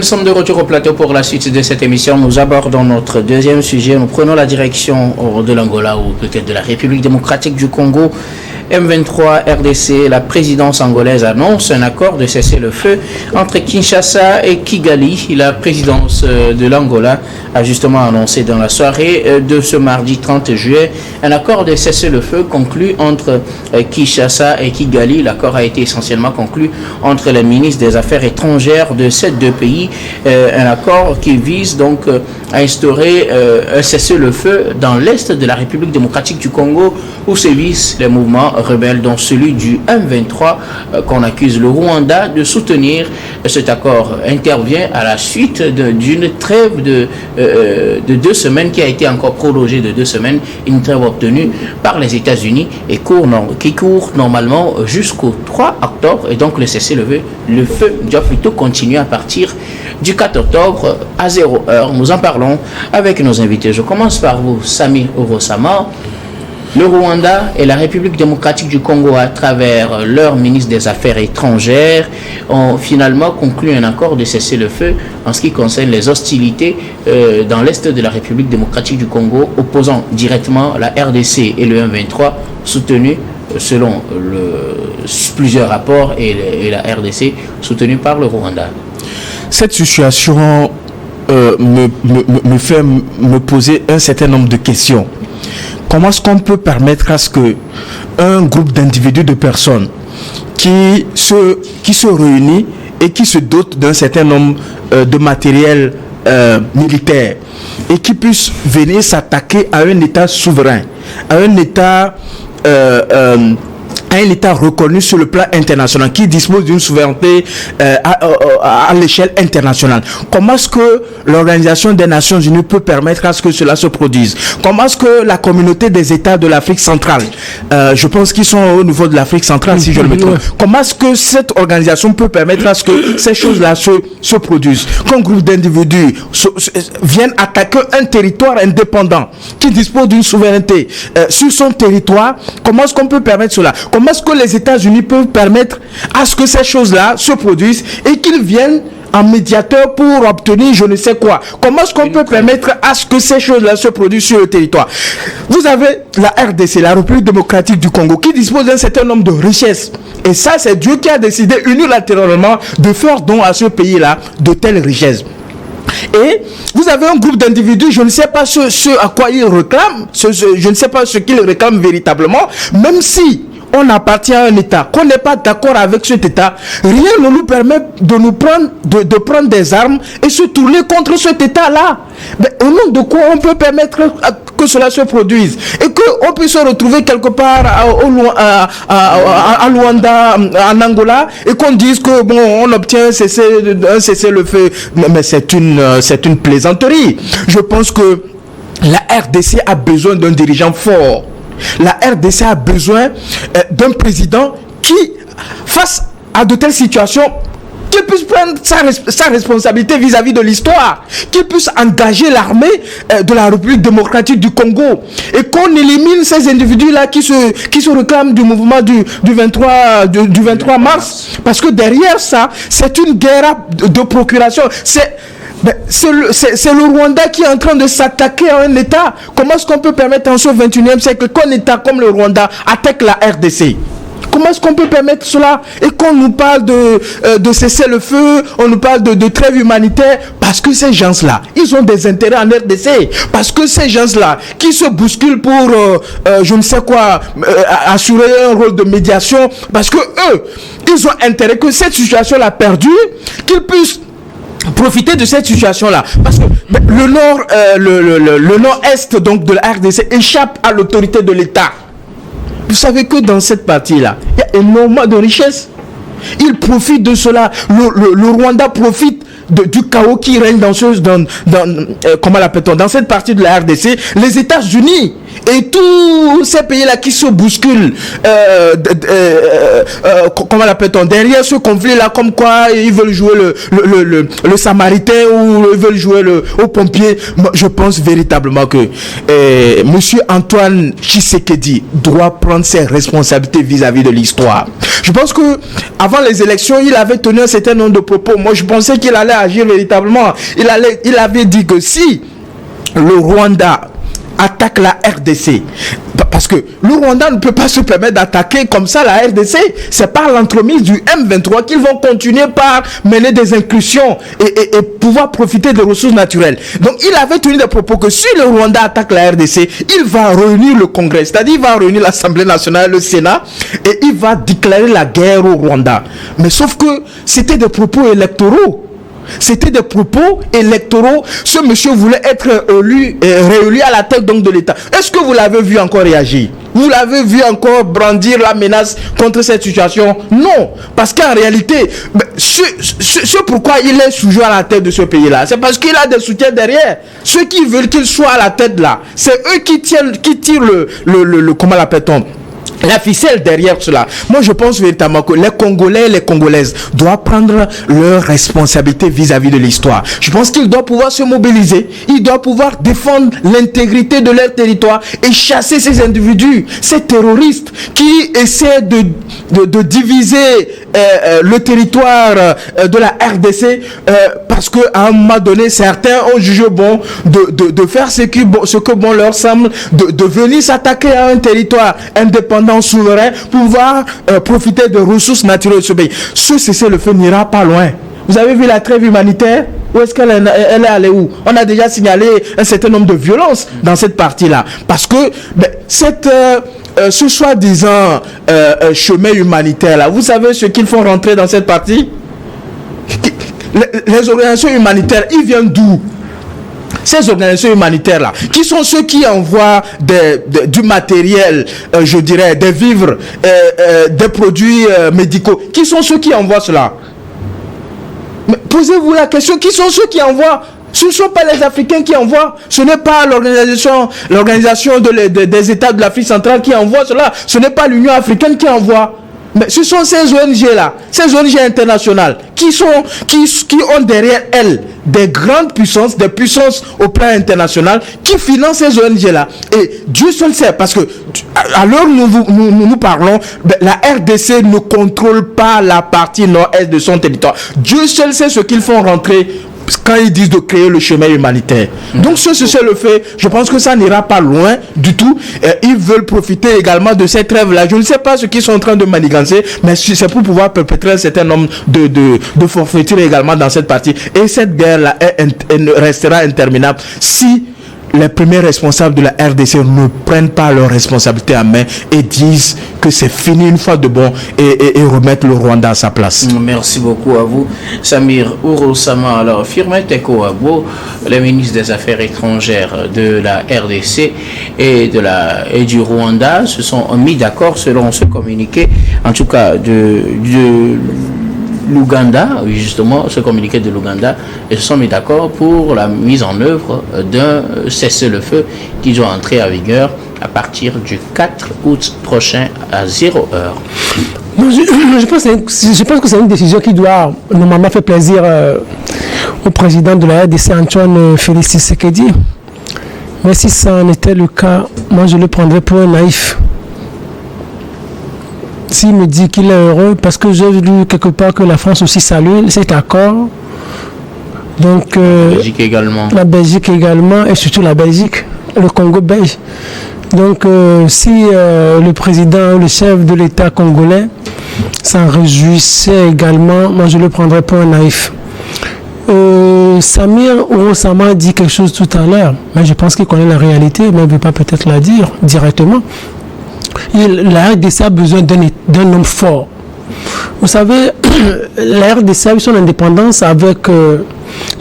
nous sommes de retour au plateau pour la suite de cette émission. Nous abordons notre deuxième sujet. Nous prenons la direction de l'Angola ou peut-être de la République démocratique du Congo. M23 RDC, la présidence angolaise annonce un accord de cessez-le-feu entre Kinshasa et Kigali. La présidence de l'Angola a justement annoncé dans la soirée de ce mardi 30 juillet un accord de cessez-le-feu conclu entre Kinshasa et Kigali. L'accord a été essentiellement conclu entre les ministres des Affaires étrangères de ces deux pays. Un accord qui vise donc à instaurer un cessez-le-feu dans l'est de la République démocratique du Congo où sévissent les mouvements rebelles, dont celui du M23 qu'on accuse le Rwanda de soutenir. Cet accord intervient à la suite d'une trêve de 2 semaines qui a été encore prolongée de 2 semaines, une trêve obtenue par les États-Unis et qui court normalement jusqu'au 3 octobre et donc le cessez-le-feu doit plutôt continuer à partir du 4 octobre à 0h. Nous en parlons avec nos invités. Je commence par vous, Sami Orosama. Le Rwanda et la République démocratique du Congo, à travers leur ministre des Affaires étrangères, ont finalement conclu un accord de cessez-le-feu en ce qui concerne les hostilités dans l'est de la République démocratique du Congo, opposant directement la RDC et le M23, soutenus selon plusieurs rapports et la RDC soutenue par le Rwanda. Cette situation me fait me poser un certain nombre de questions. Comment est-ce qu'on peut permettre à ce que un groupe d'individus, de personnes qui se réunit et qui se dote d'un certain nombre de matériel militaire et qui puisse venir s'attaquer à un État souverain, à un État reconnu sur le plan international, qui dispose d'une souveraineté à l'échelle internationale. Comment est-ce que l'Organisation des Nations Unies peut permettre à ce que cela se produise? Comment est-ce que la communauté des États de l'Afrique centrale, je pense qu'ils sont au niveau de l'Afrique centrale, si je ne me trompe, comment est-ce que cette organisation peut permettre à ce que ces choses-là se produisent? Qu'un groupe d'individus vienne attaquer un territoire indépendant qui dispose d'une souveraineté sur son territoire, comment est-ce qu'on peut permettre cela? Comment est-ce que les États-Unis peuvent permettre à ce que ces choses-là se produisent et qu'ils viennent en médiateur pour obtenir je ne sais quoi? Comment est-ce qu'on peut permettre à ce que ces choses-là se produisent sur le territoire? Vous avez la RDC, la République démocratique du Congo, qui dispose d'un certain nombre de richesses. Et ça, c'est Dieu qui a décidé unilatéralement de faire don à ce pays-là de telles richesses. Et vous avez un groupe d'individus, je ne sais pas ce à quoi ils réclament, je ne sais pas ce qu'ils réclament véritablement, même si on appartient à un État, qu'on n'est pas d'accord avec cet État, rien ne nous permet de prendre des armes et se tourner contre cet État-là. Mais au nom de quoi on peut permettre que cela se produise et qu'on puisse se retrouver quelque part à Luanda, en Angola, et qu'on dise que bon, on obtient un cessez-le-feu. Mais c'est une plaisanterie. Je pense que la RDC a besoin d'un dirigeant fort. La RDC a besoin d'un président qui, face à de telles situations, qu'il puisse prendre sa responsabilité vis-à-vis de l'histoire, qu'il puisse engager l'armée de la République démocratique du Congo et qu'on élimine ces individus-là qui se réclament du mouvement du 23 mars, parce que derrière ça, c'est une guerre de procuration. C'est le Rwanda qui est en train de s'attaquer à un État. Comment est-ce qu'on peut permettre en ce 21e siècle qu'un État comme le Rwanda attaque la RDC? Comment est-ce qu'on peut permettre cela? Et qu'on nous parle de cesser le feu, on nous parle de trêve humanitaire, parce que ces gens-là, ils ont des intérêts en RDC. Parce que ces gens-là, qui se bousculent pour, je ne sais quoi, assurer un rôle de médiation, parce que eux, ils ont intérêt que cette situation-là perdure, qu'ils puissent profiter de cette situation-là, parce que le nord-est donc de la RDC échappe à l'autorité de l'État. Vous savez que dans cette partie-là, il y a énormément de richesses. Ils profitent de cela. Le Rwanda profite du chaos qui règne dans cette partie de la RDC. Les États-Unis et tous ces pays-là qui se bousculent, comment l'appelle-t-on, derrière ce conflit-là, comme quoi ils veulent jouer le samaritain ou ils veulent jouer au pompier. Je pense véritablement que monsieur Antoine Tshisekedi doit prendre ses responsabilités vis-à-vis de l'histoire. Je pense que avant les élections, il avait tenu un certain nombre de propos. Moi, je pensais qu'il allait agir véritablement. Il avait dit que si le Rwanda attaque la RDC, parce que le Rwanda ne peut pas se permettre d'attaquer comme ça la RDC, c'est par l'entremise du M23 qu'ils vont continuer par mener des incursions et pouvoir profiter des ressources naturelles. Donc il avait tenu des propos que si le Rwanda attaque la RDC, il va réunir le Congrès, c'est-à-dire il va réunir l'Assemblée nationale, le Sénat, et il va déclarer la guerre au Rwanda. Mais sauf que c'était des propos électoraux. C'était des propos électoraux. Ce monsieur voulait être réélu à la tête donc de l'État. Est-ce que vous l'avez vu encore réagir? Vous l'avez vu encore brandir la menace contre cette situation? Non. Parce qu'en réalité, ce pourquoi il est toujours à la tête de ce pays-là, c'est parce qu'il a des soutiens derrière. Ceux qui veulent qu'il soit à la tête là, c'est eux qui tirent le comment l'appelle-t-on, la ficelle derrière cela. Moi, je pense véritablement que les Congolais et les Congolaises doivent prendre leurs responsabilités vis-à-vis de l'histoire. Je pense qu'ils doivent pouvoir se mobiliser. Ils doivent pouvoir défendre l'intégrité de leur territoire et chasser ces individus, ces terroristes qui essaient de diviser le territoire de la RDC parce qu'à un moment donné, certains ont jugé bon de faire ce que bon leur semble, de venir s'attaquer à un territoire indépendant, souverain, pour pouvoir profiter de ressources naturelles de ce pays. Ce cessez-le-feu n'ira pas loin. Vous avez vu la trêve humanitaire? Où est-ce qu'elle est allée où? On a déjà signalé un certain nombre de violences dans cette partie-là. Parce que ce soi-disant chemin humanitaire-là, vous savez ce qu'ils font rentrer dans cette partie? Les organisations humanitaires, ils viennent d'où? Ces organisations humanitaires-là, qui sont ceux qui envoient du matériel, je dirais, des vivres, des produits médicaux, qui sont ceux qui envoient cela? Mais posez-vous la question, qui sont ceux qui envoient? Ce ne sont pas les Africains qui envoient, ce n'est pas l'organisation des États de l'Afrique centrale qui envoie cela, ce n'est pas l'Union africaine qui envoie. Mais ce sont ces ONG-là, ces ONG internationales, qui ont derrière elles des grandes puissances, des puissances au plan international, qui financent ces ONG-là. Et Dieu seul sait, parce que à l'heure où nous parlons, la RDC ne contrôle pas la partie nord-est de son territoire. Dieu seul sait ce qu'ils font rentrer quand ils disent de créer le chemin humanitaire. Donc c'est le fait. Je pense que ça n'ira pas loin du tout. Ils veulent profiter également de cette trêve-là. Je ne sais pas ce qu'ils sont en train de manigancer, mais c'est pour pouvoir perpétrer un certain nombre de forfaitures également dans cette partie. Et cette guerre-là restera interminable si les premiers responsables de la RDC ne prennent pas leurs responsabilités en main et disent que c'est fini une fois de bon et remettre le Rwanda à sa place. Merci beaucoup à vous, Samir Ourosama. Alors, Firmin Teko Abo, le ministre des Affaires étrangères de la RDC et du Rwanda se sont mis d'accord selon ce communiqué, en tout cas de l'Ouganda, oui, justement, ce communiqué de l'Ouganda, ils se sont mis d'accord pour la mise en œuvre d'un cessez-le-feu qui doit entrer en vigueur à partir du 4 août prochain à 0 heure. Je pense que c'est une décision qui doit normalement faire plaisir au président de la RDC, Antoine Félix Tshisekedi. Mais si ça en était le cas, moi je le prendrais pour un naïf. S'il me dit qu'il est heureux, parce que j'ai lu quelque part que la France aussi salue cet accord. Donc, la Belgique également. La Belgique également, et surtout la Belgique, le Congo belge. Donc, si le président, le chef de l'État congolais s'en réjouissait également, moi je le prendrais pour un naïf. Samir Ourosama a dit quelque chose tout à l'heure, mais je pense qu'il connaît la réalité, mais il ne veut pas peut-être la dire directement. La RDC a besoin d'un homme fort. Vous savez, la RDC a eu son indépendance avec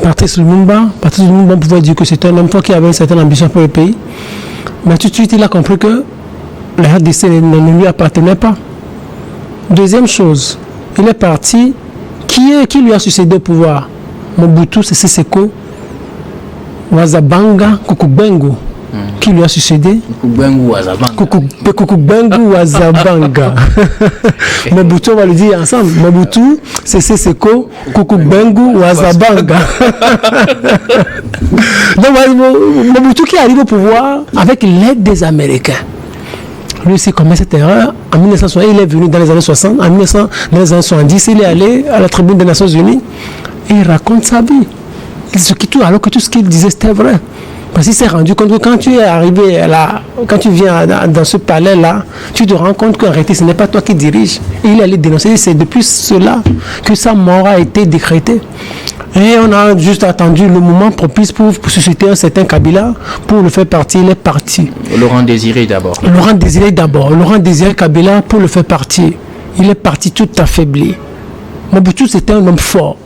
Patrice Lumumba. Patrice Lumumba pouvait dire que c'était un homme fort qui avait une certaine ambition pour le pays. Mais tout de suite, il a compris que la RDC ne lui appartenait pas. Deuxième chose, il est parti. Qui lui a succédé au pouvoir? Mobutu Sese Seko, Wazabanga Kukubengo. qui lui a succédé. Kukubengu Wazabanga. Mobutu, on va le dire ensemble. Mobutu, Sese Seko, Kukubengu Wazabanga. Donc, Mobutu qui arrive au pouvoir avec l'aide des Américains. Lui aussi commet cette erreur. En 1960, il est venu dans les années 60. En 1900, dans les années 70, il est allé à la tribune des Nations Unies et il raconte sa vie. Alors que tout ce qu'il disait, c'était vrai. Parce qu'il s'est rendu compte que quand tu es arrivé là, quand tu viens dans ce palais-là, tu te rends compte qu'en réalité, ce n'est pas toi qui dirige. Et il allait dénoncer. C'est depuis cela que sa mort a été décrétée. Et on a juste attendu le moment propice pour susciter un certain Kabila, pour le faire partir. Il est parti. Laurent Désiré d'abord. Laurent Désiré Kabila pour le faire partir. Il est parti tout affaibli. Mobutu, c'était un homme fort.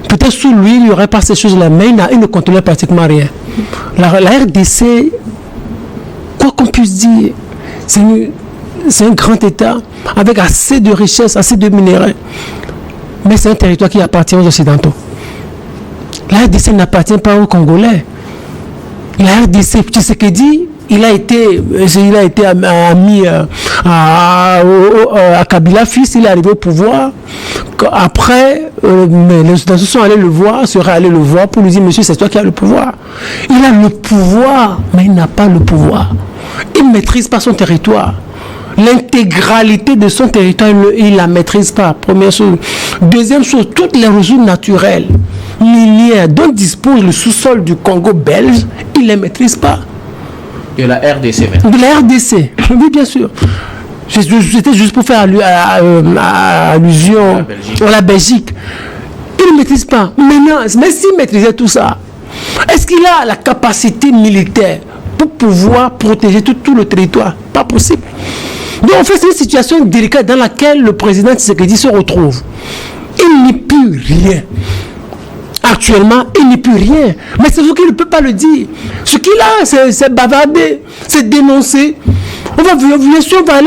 Peut-être sous lui, il n'y aurait pas ces choses-là, mais il ne contrôlait pratiquement rien. La RDC, quoi qu'on puisse dire, c'est un grand État avec assez de richesses, assez de minéraux. Mais c'est un territoire qui appartient aux Occidentaux. La RDC n'appartient pas aux Congolais. La RDC, tu sais ce qu'il dit, il a été ami à Kabila fils, il est arrivé au pouvoir. Après, les Occidentaux sont allés le voir, seraient allés le voir pour lui dire, monsieur, c'est toi qui as le pouvoir. Il a le pouvoir, mais il n'a pas le pouvoir. Il ne maîtrise pas son territoire. L'intégralité de son territoire, il ne la maîtrise pas, première chose. Deuxième chose, toutes les ressources naturelles, minières, dont dispose le sous-sol du Congo belge, il ne les maîtrise pas. De la RDC même. De la RDC, oui, bien sûr. C'était juste pour faire allusion à la Belgique. Il ne maîtrise pas. Maintenant, mais s'il maîtrisait tout ça, est-ce qu'il a la capacité militaire pour pouvoir protéger tout le territoire? Pas possible. Donc, en fait, c'est une situation délicate dans laquelle le président Tshisekedi se retrouve. Il n'est plus rien. Actuellement, il n'est plus rien. Mais c'est ce qu'il ne peut pas le dire. Ce qu'il a, c'est bavarder, c'est dénoncer. On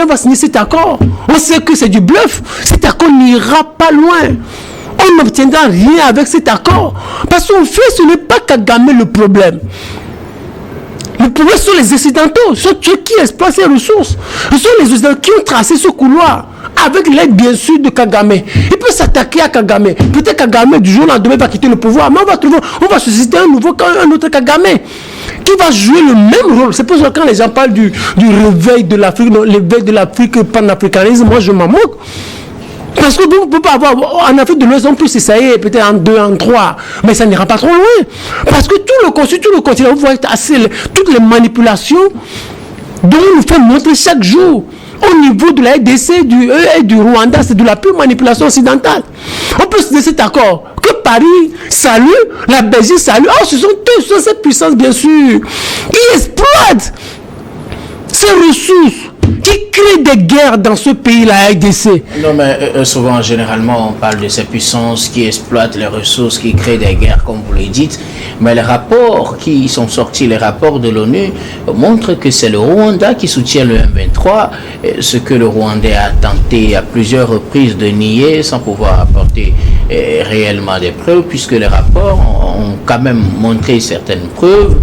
va signer cet accord. On sait que c'est du bluff. Cet accord n'ira pas loin. On n'obtiendra rien avec cet accord. Parce qu'en fait, ce n'est pas Kagame le problème. Le problème sont les Occidentaux, sont ceux qui exploitent ces ressources. Ce sont les Occidentaux qui ont tracé ce couloir, avec l'aide bien sûr de Kagame. Il peut s'attaquer à Kagame. Peut-être Kagame du jour au lendemain va quitter le pouvoir, mais on va susciter un autre Kagame qui va jouer le même rôle. C'est pour ça que quand les gens parlent du réveil de l'Afrique, l'éveil de l'Afrique, panafricanisme, moi je m'en moque. Parce que vous ne pouvez pas avoir, en Afrique de l'Ouest, on peut s'essayer peut-être en 2, en 3, mais ça n'ira pas trop loin. Parce que tout le continent, vous voyez toutes les manipulations dont on nous fait montrer chaque jour. Au niveau de la RDC et du Rwanda, c'est de la pure manipulation occidentale. On peut se dire cet accord que Paris salue, la Belgique salue. Oh, ce sont ces puissances, bien sûr, qui exploitent ces ressources, qui crée des guerres dans ce pays, la RDC. Non, mais souvent, généralement, on parle de ces puissances qui exploitent les ressources, qui créent des guerres, comme vous le dites. Mais les rapports qui sont sortis, les rapports de l'ONU, montrent que c'est le Rwanda qui soutient le M23, ce que le Rwandais a tenté à plusieurs reprises de nier sans pouvoir apporter réellement des preuves, puisque les rapports ont quand même montré certaines preuves.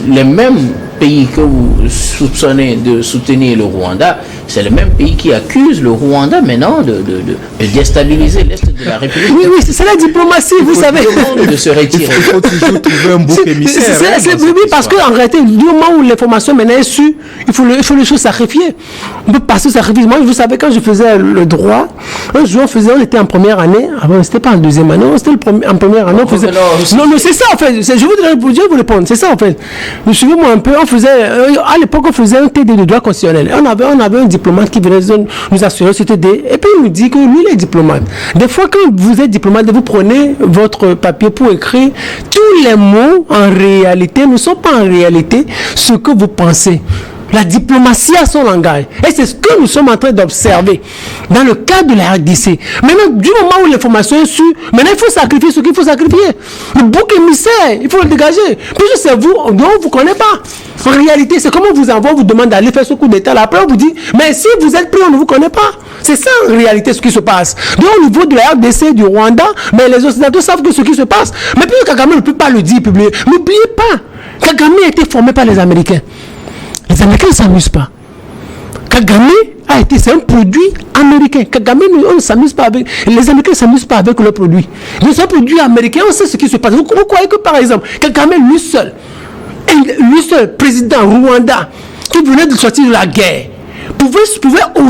Les mêmes pays que vous soupçonnez de soutenir le Rwanda, c'est le même pays qui accuse le Rwanda maintenant de déstabiliser l'Est de la République. Oui, c'est la diplomatie, vous savez. De se retirer. Il faut toujours trouver un bouc émissaire. Oui, parce qu'en réalité, du moment où l'information maintenant est sûre, il faut le sacrifier. On peut passer au sacrifice. Moi, vous savez, quand je faisais le droit, un jour, on était en première année, c'était pas en deuxième année, c'était en première année. Non, c'est ça en fait. Je voudrais vous répondre, c'est ça en fait. Suivez-moi un peu, à l'époque, on faisait un TD de droit constitutionnel. On avait un diplomate qui venait nous assurer ce TD, et puis il nous dit que lui, il est diplomate. Des fois, quand vous êtes diplomate, vous prenez votre papier pour écrire, tous les mots, en réalité, ne sont pas en réalité ce que vous pensez. La diplomatie a son langage. Et c'est ce que nous sommes en train d'observer dans le cadre de la RDC. Maintenant, du moment où l'information est sûre, maintenant il faut sacrifier ce qu'il faut sacrifier. Le bouc émissaire, il faut le dégager. Puisque c'est vous, dont on ne vous connaît pas. En réalité, c'est comment on vous demande d'aller faire ce coup d'État. Après, on vous dit, mais si vous êtes pris, on ne vous connaît pas. C'est ça, en réalité, ce qui se passe. Donc, au niveau de la RDC, du Rwanda, mais les Occidentaux savent que ce qui se passe. Mais puis, Kagame ne peut pas le dire publiquement. N'oubliez pas, Kagame a été formé par les Américains. Les Américains ne s'amusent pas. Kagame c'est un produit américain. Kagame, on ne s'amuse pas avec. Les Américains ne s'amusent pas avec leurs produits. Mais c'est un produit américain, on sait ce qui se passe. Vous croyez que, par exemple, Kagame, lui seul, président Rwanda, qui venait de sortir de la guerre, pouvait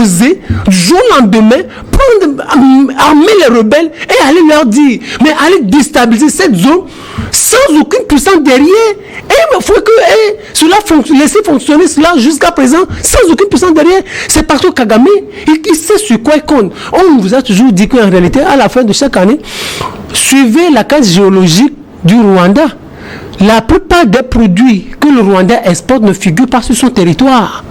oser, du jour au lendemain, armer les rebelles et aller leur dire, mais aller déstabiliser cette zone sans aucune puissance derrière. Et il faut que laisser fonctionner cela jusqu'à présent sans aucune puissance derrière. C'est parce que Kagame, il sait sur quoi il compte. On vous a toujours dit qu'en réalité, à la fin de chaque année, suivez la carte géologique du Rwanda. La plupart des produits que le Rwanda exporte ne figurent pas sur son territoire.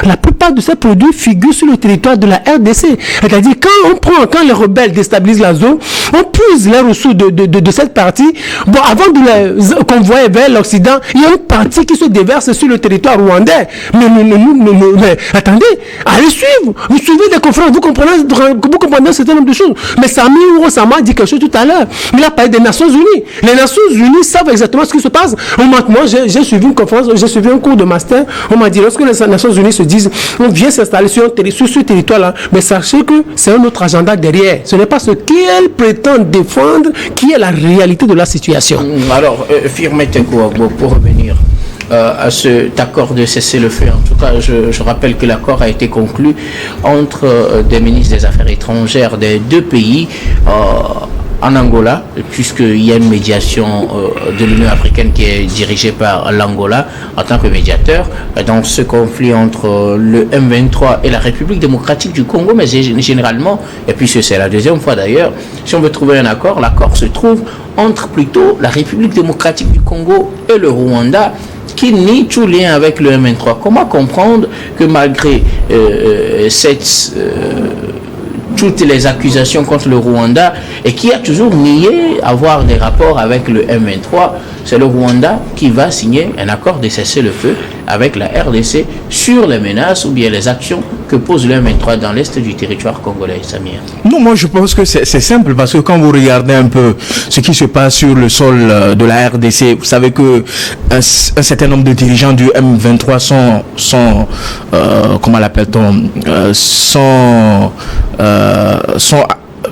La plupart de ces produits figurent sur le territoire de la RDC. C'est-à-dire, quand les rebelles déstabilisent la zone, on puise les ressources de cette partie. Bon, avant de les convoyer vers l'Occident, il y a une partie qui se déverse sur le territoire rwandais. Mais attendez, allez suivre. Vous suivez des conférences, vous comprenez un certain nombre de choses. Mais Sami Ourossama a dit quelque chose tout à l'heure. Il a parlé des Nations Unies. Les Nations Unies savent exactement ce qui se passe. Moi, j'ai suivi une conférence, j'ai suivi un cours de master. On m'a dit, lorsque les Nations Unies se disent, on vient s'installer sur ce territoire-là, mais sachez que c'est un autre agenda derrière. Ce n'est pas ce qu'elles prétendent défendre qui est la réalité de la situation. Alors, Firmin Tenkouagbo, pour revenir à cet accord de cessez-le-feu, en tout cas, je rappelle que l'accord a été conclu entre des ministres des Affaires étrangères des deux pays, en Angola, puisqu'il y a une médiation de l'Union africaine qui est dirigée par l'Angola en tant que médiateur dans ce conflit entre le M23 et la République démocratique du Congo, mais généralement, et puis c'est la deuxième fois d'ailleurs, si on veut trouver un accord, l'accord se trouve entre plutôt la République démocratique du Congo et le Rwanda, qui nie tout lien avec le M23. Comment comprendre que malgré toutes les accusations contre le Rwanda et qui a toujours nié avoir des rapports avec le M23, c'est le Rwanda qui va signer un accord de cessez-le-feu avec la RDC sur les menaces ou bien les actions que pose le M23 dans l'est du territoire congolais, Samir? Non, moi je pense que c'est simple parce que quand vous regardez un peu ce qui se passe sur le sol de la RDC, vous savez que un certain nombre de dirigeants du M23 sont comment l'appelle-t-on, sont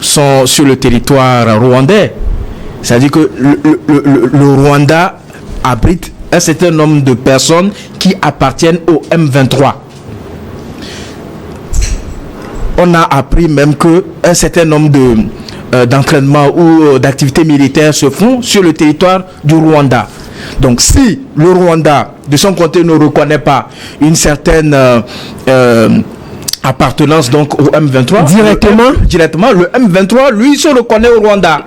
sur le territoire rwandais. C'est-à-dire que le Rwanda abrite un certain nombre de personnes qui appartiennent au M23. On a appris même que un certain nombre d'entraînements ou d'activités militaires se font sur le territoire du Rwanda. Donc si le Rwanda de son côté ne reconnaît pas une certaine appartenance donc au M23 directement, le M23 lui se reconnaît au Rwanda.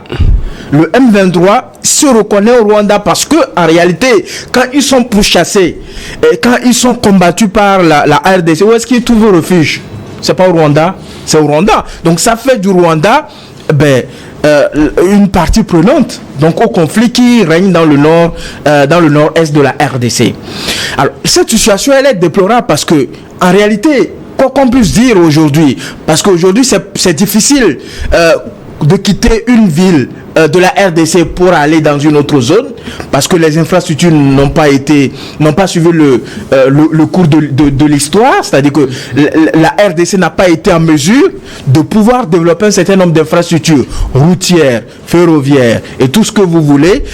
Le M23 se reconnaît au Rwanda parce que en réalité, quand ils sont pourchassés et quand ils sont combattus par la RDC, où est-ce qu'ils trouvent refuge? C'est pas au Rwanda, c'est au Rwanda. Donc ça fait du Rwanda une partie prenante donc au conflit qui règne dans le nord-est de la RDC. Alors cette situation elle est déplorable parce que en réalité, quoi qu'on puisse dire aujourd'hui, parce qu'aujourd'hui c'est difficile de quitter une ville de la RDC pour aller dans une autre zone parce que les infrastructures n'ont pas suivi le cours de l'histoire, c'est-à-dire que la RDC n'a pas été en mesure de pouvoir développer un certain nombre d'infrastructures routières, ferroviaires et tout ce que vous voulez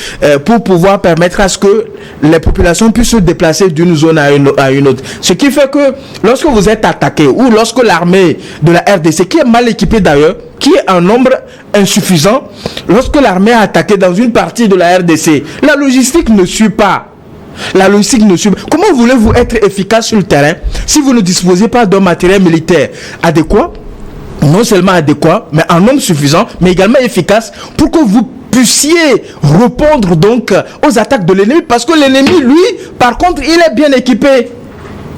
pour pouvoir permettre à ce que les populations puissent se déplacer d'une zone à une autre. Ce qui fait que lorsque vous êtes attaqué ou lorsque l'armée de la RDC, qui est mal équipée d'ailleurs, qui est en nombre insuffisant, lorsque l'armée a attaqué dans une partie de la RDC, la logistique ne suit pas. Comment voulez-vous être efficace sur le terrain si vous ne disposez pas d'un matériel militaire adéquat, non seulement adéquat, mais en nombre suffisant, mais également efficace pour que vous puissiez répondre donc aux attaques de l'ennemi, parce que l'ennemi, lui, par contre, il est bien équipé.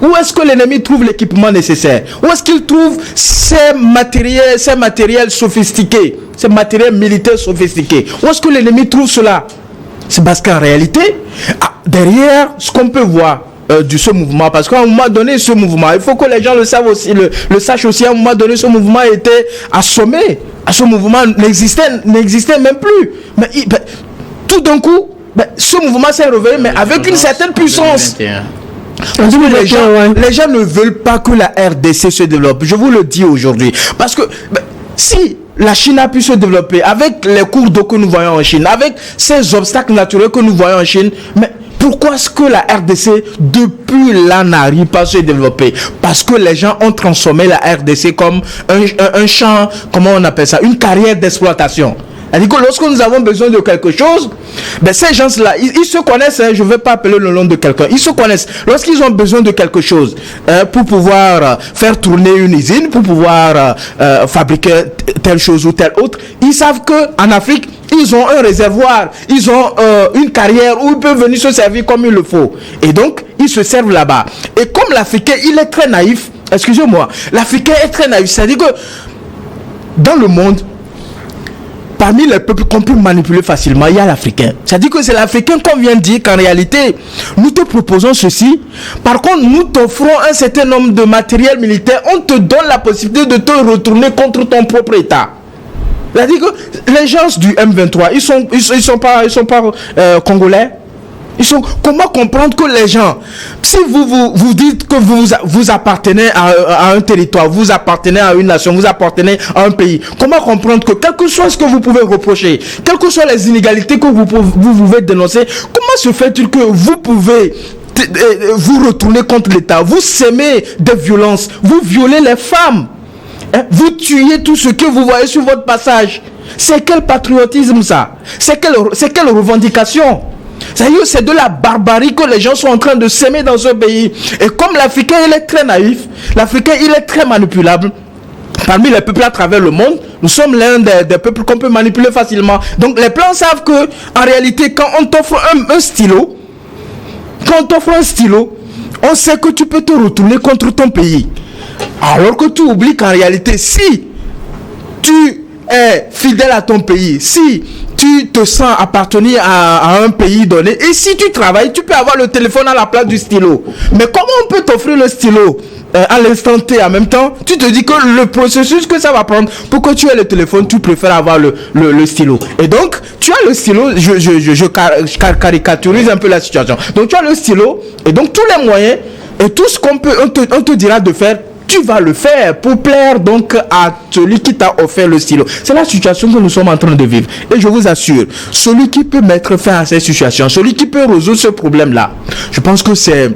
Où est-ce que l'ennemi trouve l'équipement nécessaire? Où est-ce qu'il trouve ces matériels sophistiqués, ces matériels militaires sophistiqués? Où est-ce que l'ennemi trouve cela? C'est parce qu'en réalité, derrière ce qu'on peut voir ce mouvement, parce qu'à un moment donné, ce mouvement, il faut que les gens le savent aussi, le sachent aussi, à un moment donné, ce mouvement était assommé. Ce mouvement n'existait même plus. Mais tout d'un coup, ce mouvement s'est réveillé, mais avec une certaine puissance. Les gens ne veulent pas que la RDC se développe. Je vous le dis aujourd'hui. Parce que si la Chine a pu se développer avec les cours d'eau que nous voyons en Chine, avec ces obstacles naturels que nous voyons en Chine, mais pourquoi est-ce que la RDC, depuis là, n'arrive pas à se développer? Parce que les gens ont transformé la RDC comme un champ, comment on appelle ça, une carrière d'exploitation. C'est-à-dire que lorsque nous avons besoin de quelque chose, ces gens-là, ils se connaissent, hein, je ne vais pas appeler le nom de quelqu'un, ils se connaissent. Lorsqu'ils ont besoin de quelque chose, pour pouvoir faire tourner une usine, pour pouvoir fabriquer telle chose ou telle autre, ils savent qu'en Afrique, ils ont un réservoir, ils ont une carrière où ils peuvent venir se servir comme il le faut. Et donc, ils se servent là-bas. Et comme l'Africain, il est très naïf, excusez-moi, l'Africain est très naïf, c'est-à-dire que dans le monde, parmi les peuples qu'on peut manipuler facilement, il y a l'Africain. C'est-à-dire que c'est l'Africain qu'on vient dire qu'en réalité, nous te proposons ceci. Par contre, nous t'offrons un certain nombre de matériel militaire. On te donne la possibilité de te retourner contre ton propre État. C'est-à-dire que les gens du M23, ils sont pas congolais. Comment comprendre que les gens, si vous dites que vous appartenez à un territoire, vous appartenez à une nation, vous appartenez à un pays, comment comprendre que quel que soit ce que vous pouvez reprocher, quelles que soient les inégalités que vous pouvez dénoncer, comment se fait-il que vous pouvez vous retourner contre l'État, vous sémez des violences, vous violez les femmes, hein, vous tuez tout ce que vous voyez sur votre passage? C'est quel patriotisme ça? C'est quelle revendication? C'est de la barbarie que les gens sont en train de s'aimer dans ce pays. Et comme l'Africain, il est très naïf, l'Africain, il est très manipulable. Parmi les peuples à travers le monde, nous sommes l'un des peuples qu'on peut manipuler facilement. Donc les plans savent que, en réalité, quand on t'offre un stylo, on sait que tu peux te retourner contre ton pays. Alors que tu oublies qu'en réalité, si tu es fidèle à ton pays, si tu te sens appartenir à un pays donné, et si tu travailles, tu peux avoir le téléphone à la place du stylo. Mais comment on peut t'offrir le stylo à l'instant T en même temps? Tu te dis que le processus que ça va prendre pour que tu aies le téléphone, tu préfères avoir le stylo. Et donc, tu as le stylo, je caricaturise un peu la situation. Donc, tu as le stylo, et donc tous les moyens, et tout ce qu'on te dira de faire, tu vas le faire pour plaire donc à celui qui t'a offert le stylo. C'est la situation que nous sommes en train de vivre. Et je vous assure, celui qui peut mettre fin à cette situation, celui qui peut résoudre ce problème-là, je pense que c'est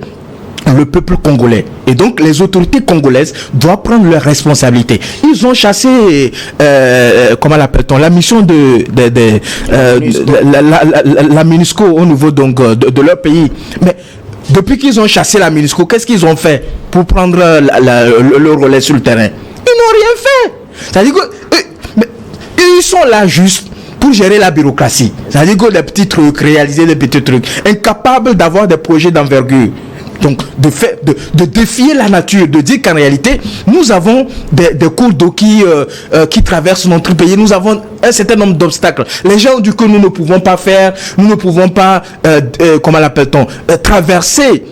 le peuple congolais. Et donc les autorités congolaises doivent prendre leurs responsabilités. Ils ont chassé comment l'appelle-t-on, la mission de la MINUSCO au niveau donc de leur pays. Mais depuis qu'ils ont chassé la MINUSCO, qu'est-ce qu'ils ont fait pour prendre le relais sur le terrain? Ils n'ont rien fait. C'est-à-dire que ils sont là juste pour gérer la bureaucratie. C'est-à-dire que les petits trucs, réaliser les petits trucs, incapables d'avoir des projets d'envergure. Donc, de défier la nature, de dire qu'en réalité, nous avons des cours d'eau qui traversent notre pays, nous avons un certain nombre d'obstacles. Les gens ont dit que nous ne pouvons pas faire, nous ne pouvons pas, comment l'appelle-t-on, traverser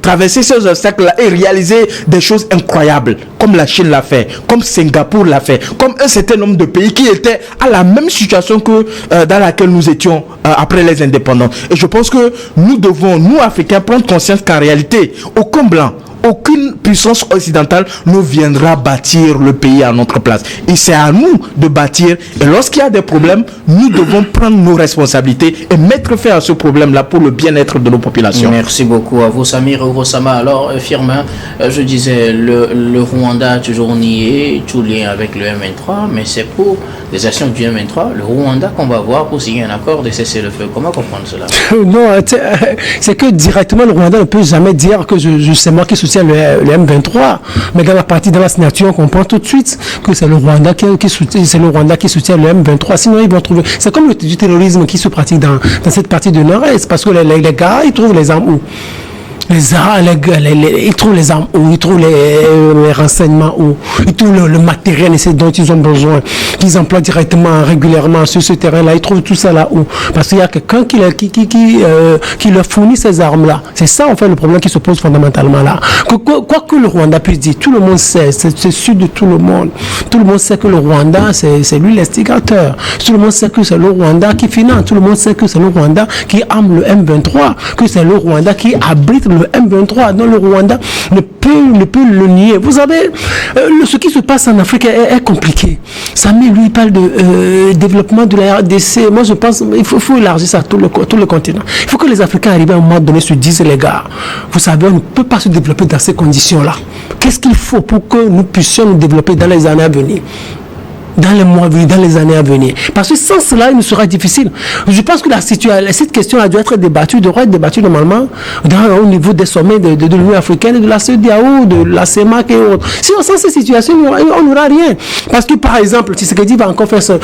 traverser ces obstacles-là et réaliser des choses incroyables, comme la Chine l'a fait, comme Singapour l'a fait, comme un certain nombre de pays qui étaient à la même situation que dans laquelle nous étions après les indépendances. Et je pense que nous devons, nous Africains, prendre conscience qu'en réalité, aucun blanc, aucune puissance occidentale ne viendra bâtir le pays à notre place. Et c'est à nous de bâtir. Et lorsqu'il y a des problèmes, nous devons prendre nos responsabilités et mettre fin à ce problème-là pour le bien-être de nos populations. Merci beaucoup à vous, Samir Orosama. Alors, Firmin, je disais, le Rwanda a toujours nié tout lien avec le M23, mais c'est pour les actions du M23, le Rwanda qu'on va voir pour signer un accord de cessez-le-feu. Comment comprendre cela? Non, c'est que directement, le Rwanda ne peut jamais dire que je sais moi qui soutiens le M23, mais dans la signature, on comprend tout de suite que c'est le Rwanda qui soutient le M23. Sinon, ils vont trouver. C'est comme du terrorisme qui se pratique dans cette partie du Nord-Est, parce que les gars, ils trouvent les armes où? ils trouvent les armes où, ils trouvent les renseignements où, ils trouvent le matériel dont ils ont besoin, qu'ils emploient directement, régulièrement sur ce terrain-là, ils trouvent tout ça là où. Parce qu'il y a quelqu'un qui leur fournit ces armes-là. C'est ça, en fait, le problème qui se pose fondamentalement là. Quoi que le Rwanda puisse dire, tout le monde sait, c'est sûr de tout le monde. Tout le monde sait que le Rwanda, c'est lui l'instigateur. Tout le monde sait que c'est le Rwanda qui finance. Tout le monde sait que c'est le Rwanda qui arme le M23, que c'est le Rwanda qui abrite le M23. Donc le Rwanda ne peut le nier. Vous savez, ce qui se passe en Afrique est compliqué. Samy, lui, parle de développement de la RDC. Moi, je pense qu'il faut élargir ça à tout le continent. Il faut que les Africains arrivent à un moment donné se disent, les gars, vous savez, on ne peut pas se développer dans ces conditions-là. Qu'est-ce qu'il faut pour que nous puissions nous développer dans les années à venir? Dans les mois à venir, dans les années à venir. Parce que sans cela, il nous sera difficile. Je pense que cette question-là doit être débattue, devrait être débattue normalement au niveau des sommets de l'Union africaine, de la CEDEAO, de la CEMAC et autres. Sinon, sans ces situations, on n'aura rien. Parce que, par exemple, Tshisekedi va encore faire son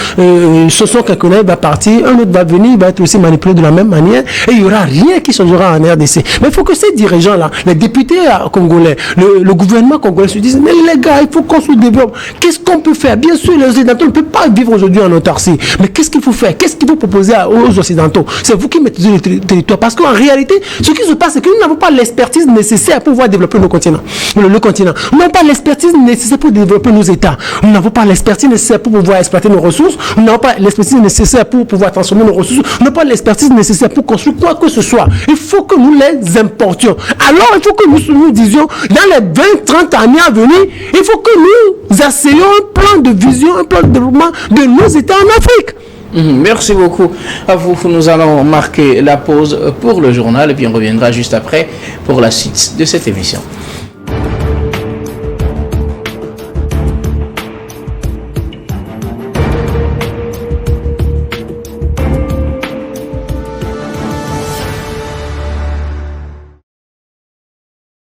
quinquennat, il va partir, un autre va venir, il va être aussi manipulé de la même manière, et il n'y aura rien qui changera en RDC. Mais il faut que ces dirigeants-là, les députés congolais, le gouvernement congolais se disent, mais les gars, il faut qu'on se développe. Qu'est-ce qu'on peut faire? Bien sûr, les Occidentaux ne peuvent pas vivre aujourd'hui en autarcie. Mais qu'est-ce qu'il faut faire? Qu'est-ce qu'il faut proposer aux Occidentaux? C'est vous qui maîtrisez le territoire. Parce qu'en réalité, ce qui se passe, c'est que nous n'avons pas l'expertise nécessaire pour pouvoir développer nos continents. Le continent. Nous n'avons pas l'expertise nécessaire pour développer nos États. Nous n'avons pas l'expertise nécessaire pour pouvoir exploiter nos ressources. Nous n'avons pas l'expertise nécessaire pour pouvoir transformer nos ressources. Nous n'avons pas l'expertise nécessaire pour construire quoi que ce soit. Il faut que nous les importions. Alors, il faut que nous disions, dans les 20-30 années à venir, il faut que nous assayions un plan de vision, un plan de développement de nos États en Afrique. Merci beaucoup à vous. Nous allons marquer la pause pour le journal et puis on reviendra juste après pour la suite de cette émission.